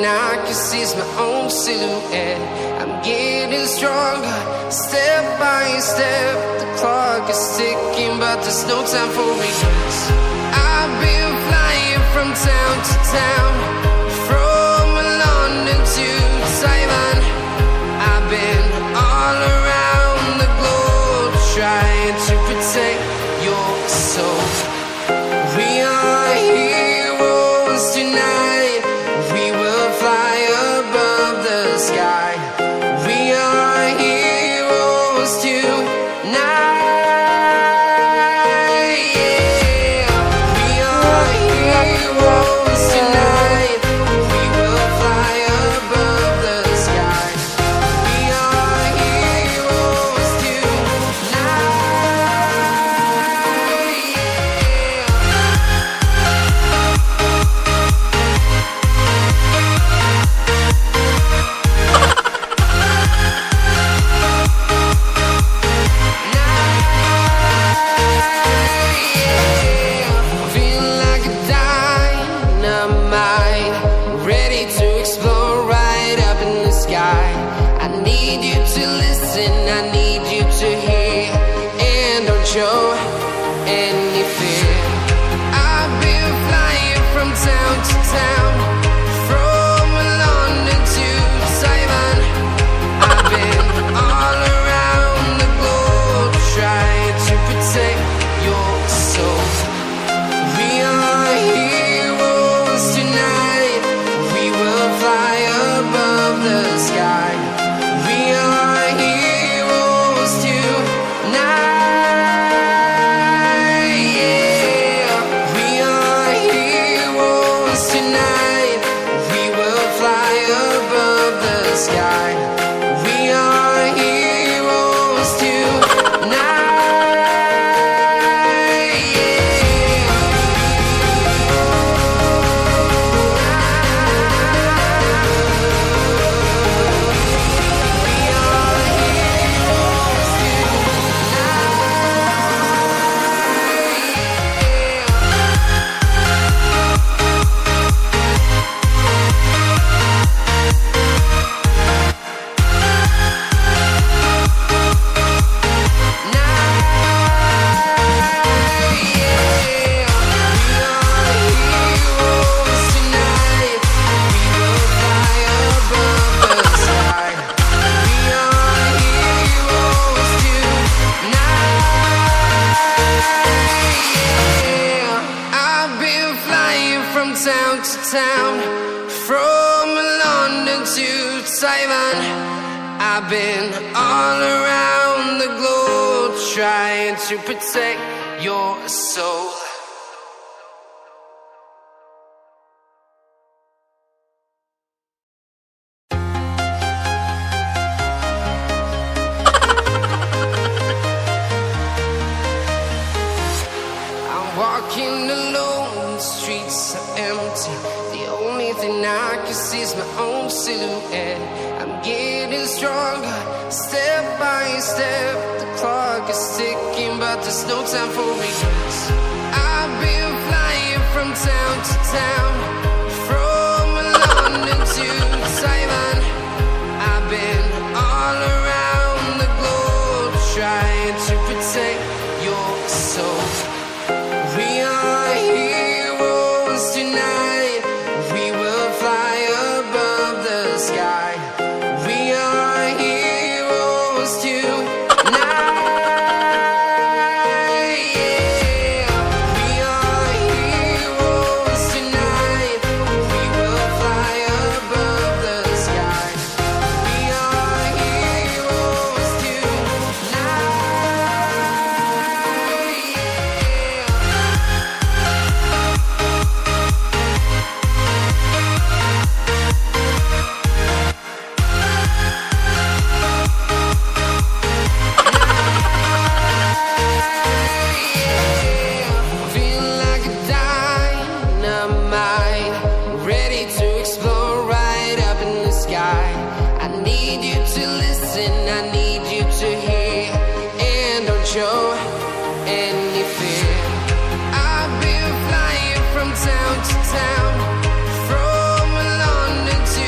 I can see is my own silhouette. I'm getting stronger, step by step. The clock is ticking, but there's no time for regrets. I've been flying from town to town, from London to Taiwan. I've been all around the globe, trying to protect your soul. We are heroes tonight. We will fly above the sky. We are heroes tonight. Yeah. We are heroes tonight. We will fly above the sky. We are heroes tonight. Feel like a dynamite, ready to explode right up in the sky. I need you to listen, I need you to hear, and don't show any fear. I've been flying from town to town, from London to Taiwan. I've been all around the globe, trying to protect your soul. We are heroes tonight. We will fly above the sky. We are heroes tonight. Yeah. We are heroes tonight. We will fly above the sky. We are heroes tonight. I've been flying from town to town, from London to Taiwan. I've been all around the globe, trying to protect your soul. I'm walking alone, the streets are empty. The only thing I can see is my own silhouette. I'm getting stronger, step by step. The clock is ticking, but there's no time for regrets. I've been flying from town to town, from London to Taiwan. I've been all around the globe, trying to protect your soul. We are heroes tonight. We will fly above the sky. We are heroes tonight. Yeah. We are heroes tonight. We will fly above the sky. We are heroes tonight. Feel like a dynamite, ready to explode right up in the sky. I need you to listen, I need you to hear, and don't show any fear. I've been flying from town to town, from London to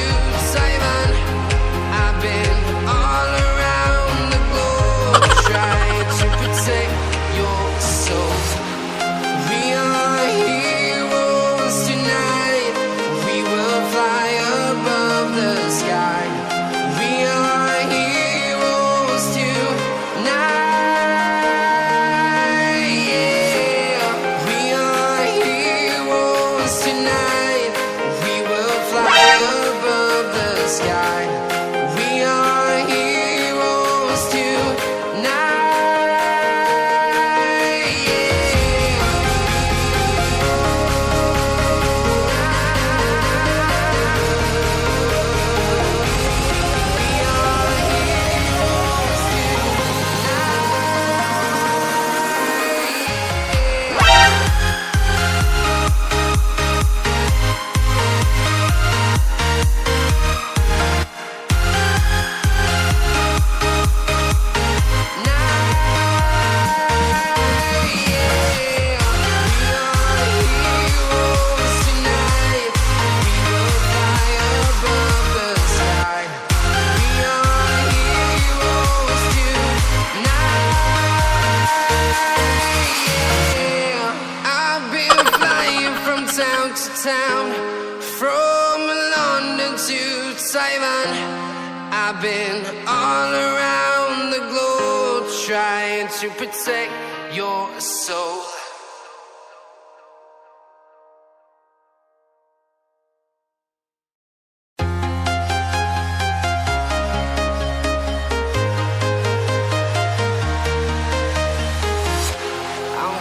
town, from London to Taiwan. I've been all around the globe trying to protect your soul.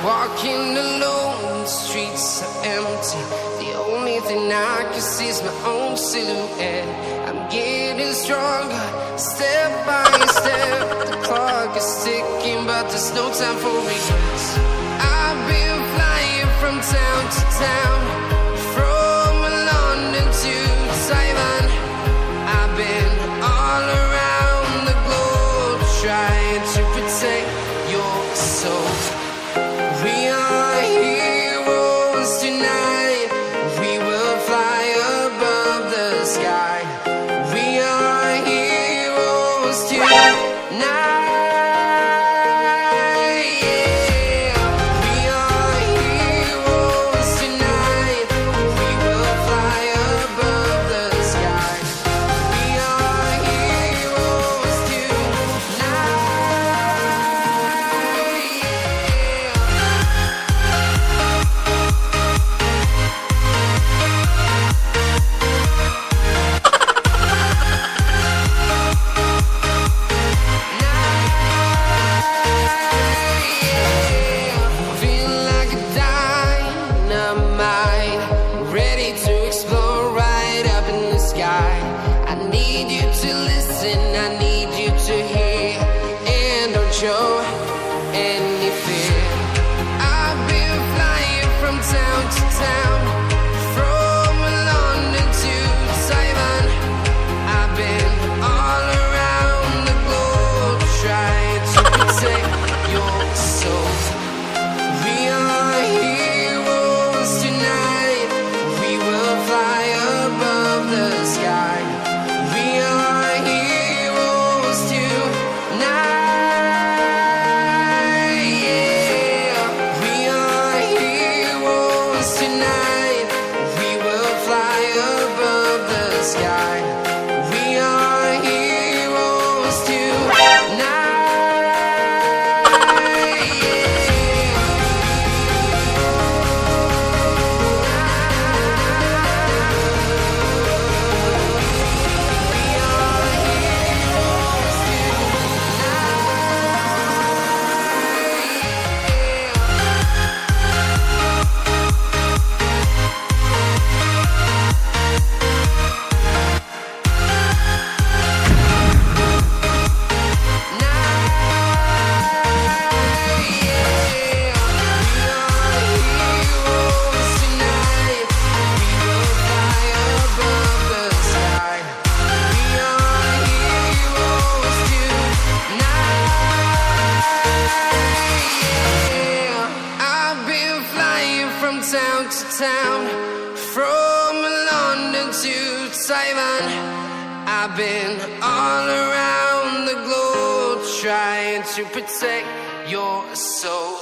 Walking alone, the streets are empty. The only thing I can see is my own silhouette. I'm getting stronger, step by step. The clock is ticking, but there's no time for regrets. I've been flying from town to town, from London to Taiwan. I've been all around the globe trying to protect your soul. We are heroes tonight. We will fly above the sky. We are heroes tonight. Yeah. We are heroes tonight. We will fly above the sky. We are heroes tonight. Show any fear. I've been flying from town to town, from London to Taiwan. I've been all around the globe trying to protect your soul. We are heroes tonight. We will fly above the sky. We are heroes tonight. Town to town, from London to Taiwan. I've been all around the globe trying to protect your soul.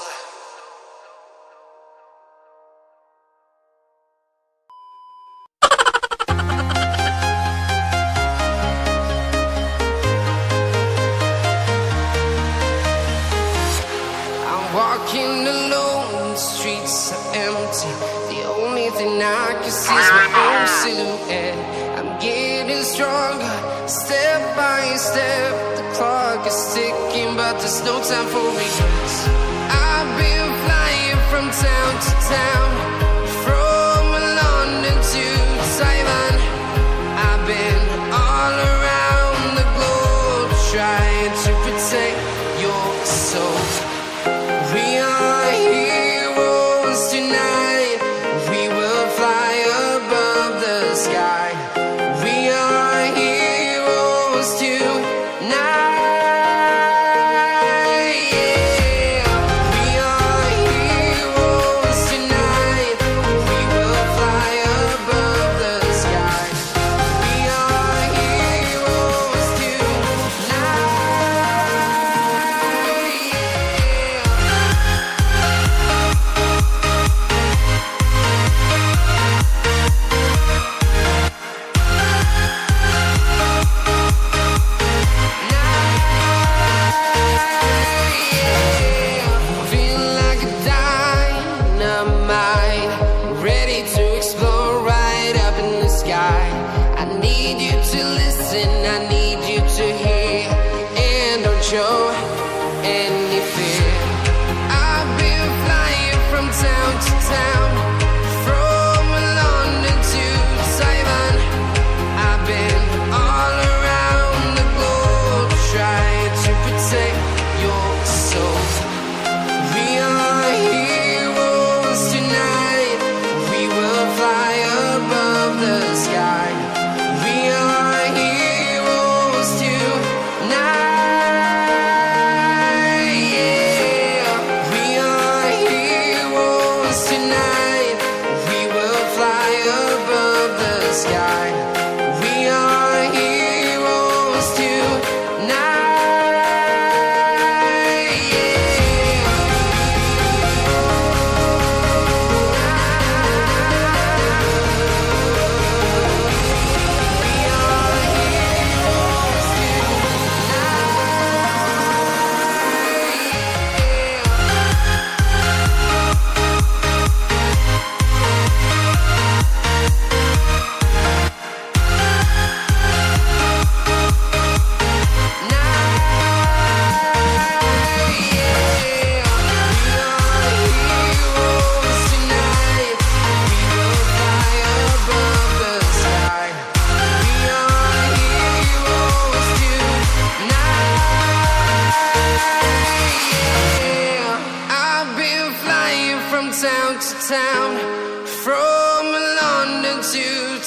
I'm walking alone, the streets are empty. The only thing I can see is my own silhouette. I'm getting stronger, step by step. The clock is ticking, but there's no time for regrets. I've been flying from town to town, from London to Taiwan. I've been all around the globe trying to protect your soul. We are heroes tonight. We will fly above the sky. We are heroes tonight. Yeah. We are heroes tonight. We will fly above the sky. We are heroes tonight. Yeah. town to town, from London to